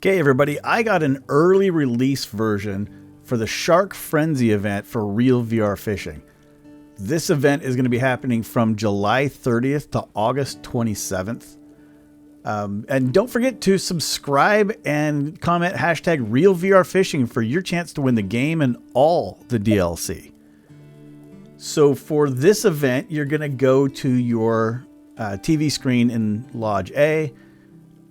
Okay, everybody, I got an early release version for the Shark Frenzy event for Real VR Fishing. This event is going to be happening from July 30th to August 27th. And don't forget to subscribe and comment hashtag Real VR Fishing for your chance to win the game and all the DLC. So for this event, you're going to go to your TV screen in Lodge A,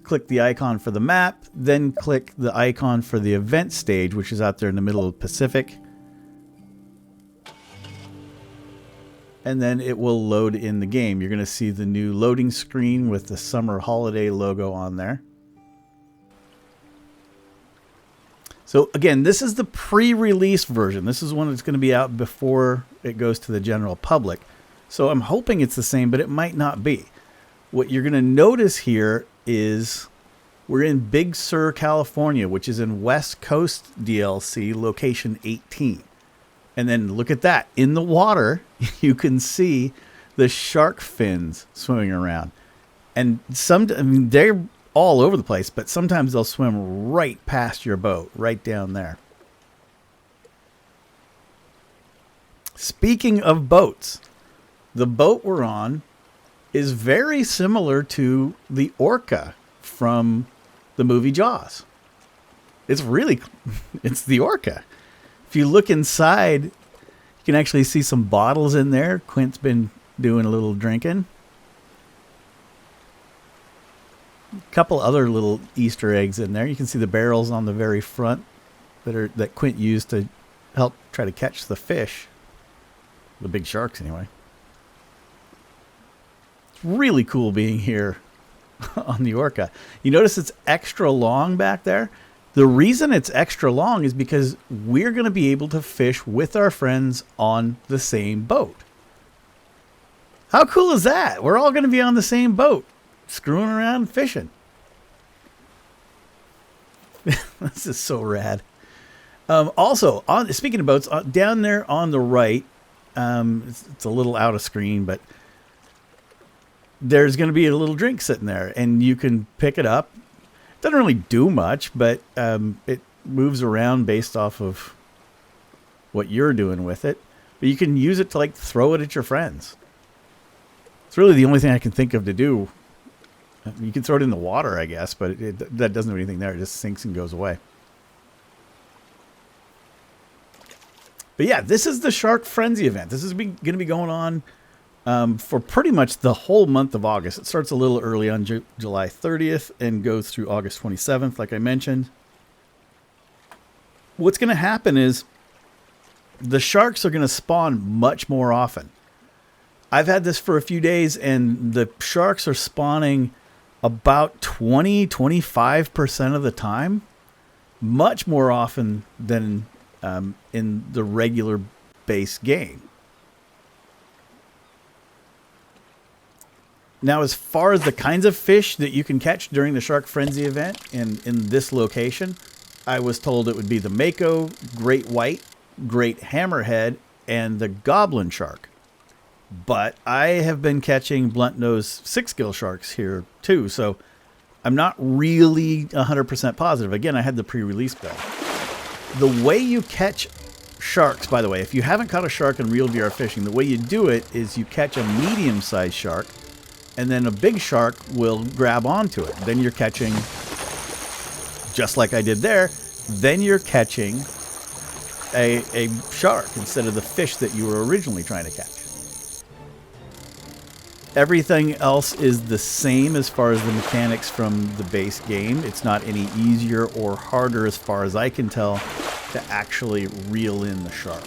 click the icon for the map, then click the icon for the event stage, which is out there in the middle of the Pacific. And then it will load in the game. You're going to see the new loading screen with the summer holiday logo on there. So again, this is the pre-release version. This is one that's going to be out before it goes to the general public. So I'm hoping it's the same, but it might not be. What you're going to notice here is we're in Big Sur, California, which is in West Coast DLC, location 18. And then look at that. In the water, you can see the shark fins swimming around. And they're all over the place, but sometimes they'll swim right past your boat, right down there. Speaking of boats, the boat we're on is very similar to the orca from the movie Jaws. It's the orca. If you look inside, you can actually see some bottles in there. Quint's been doing a little drinking. A couple other little Easter eggs in there. You can see the barrels on the very front that Quint used to help try to catch the fish. The big sharks, anyway. It's really cool being here on the orca. You notice it's extra long back there? The reason it's extra long is because we're going to be able to fish with our friends on the same boat. How cool is that? We're all going to be on the same boat, screwing around fishing. This is so rad. Also, speaking of boats, down there on the right, it's a little out of screen, but there's going to be a little drink sitting there, and you can pick it up. It doesn't really do much, but it moves around based off of what you're doing with it. But you can use it to throw it at your friends. It's really the only thing I can think of to do. You can throw it in the water, I guess, but that doesn't do anything there. It just sinks and goes away. But yeah, this is the Shark Frenzy event. This is going to be going on for pretty much the whole month of August. It starts a little early on July 30th and goes through August 27th, like I mentioned. What's going to happen is the sharks are going to spawn much more often. I've had this for a few days, and the sharks are spawning about 20-25% of the time. Much more often than in the regular base game. Now, as far as the kinds of fish that you can catch during the Shark Frenzy event in this location, I was told it would be the mako, great white, great hammerhead, and the goblin shark. But I have been catching Bluntnose Sixgill sharks here too, so I'm not really 100% positive. Again, I had the pre-release build. The way you catch sharks, by the way, if you haven't caught a shark in Real VR Fishing, the way you do it is you catch a medium-sized shark, and then a big shark will grab onto it. Then you're catching, just like I did there, then you're catching a shark instead of the fish that you were originally trying to catch. Everything else is the same as far as the mechanics from the base game. It's not any easier or harder, as far as I can tell, to actually reel in the shark.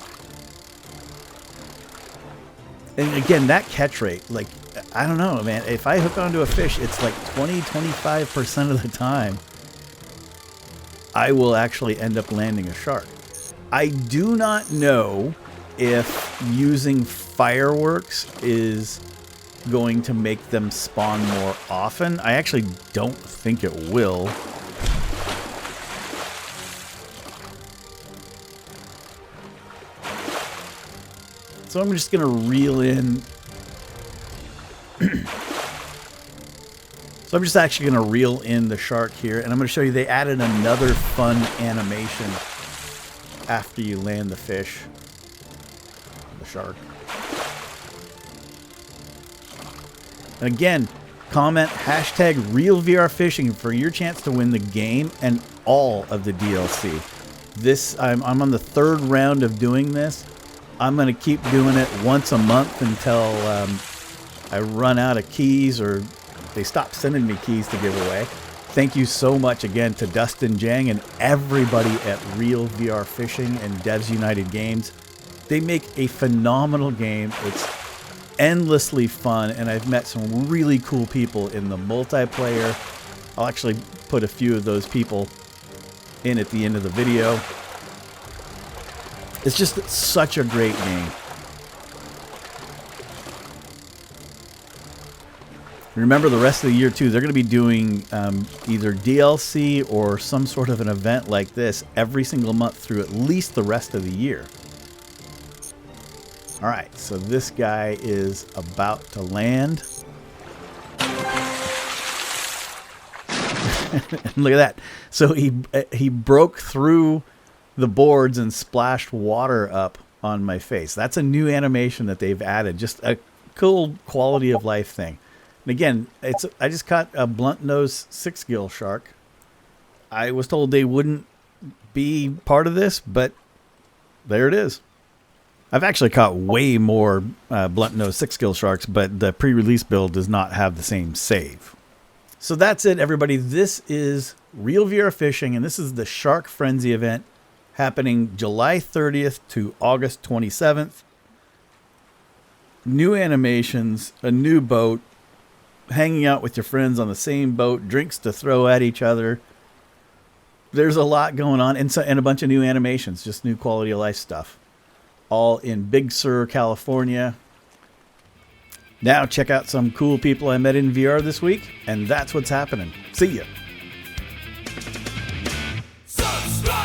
And again, that catch rate, I don't know, man. If I hook onto a fish, it's 20-25% of the time I will actually end up landing a shark. I do not know if using fireworks is going to make them spawn more often. I actually don't think it will. So I'm just going to reel in So I'm just actually going to reel in the shark here, and I'm going to show you they added another fun animation after you land the fish, the shark. And again, comment hashtag #RealVRFishing for your chance to win the game and all of the DLC. I'm on the 3rd round of doing this. I'm going to keep doing it once a month until I run out of keys or they stop sending me keys to give away. Thank you so much again to Dustin Jang and everybody at Real VR Fishing and Devs United Games. They make a phenomenal game. It's endlessly fun, and I've met some really cool people in the multiplayer. I'll actually put a few of those people in at the end of the video. It's just such a great game. Remember, the rest of the year too, they're going to be doing either DLC or some sort of an event like this every single month through at least the rest of the year. All right, so this guy is about to land. Look at that. So he broke through the boards and splashed water up on my face. That's a new animation that they've added. Just a cool quality of life thing. And again, I just caught a Bluntnose Sixgill shark. I was told they wouldn't be part of this, but there it is. I've actually caught way more Bluntnose Sixgill sharks, but the pre-release build does not have the same save. So that's it, everybody. This is Real VR Fishing, and this is the Shark Frenzy event happening July 30th to August 27th. New animations, a new boat, hanging out with your friends on the same boat, drinks to throw at each other. There's a lot going on, and a bunch of new animations, just new quality of life stuff. All in Big Sur, California. Now check out some cool people I met in VR this week, and that's what's happening. See ya. Subscribe.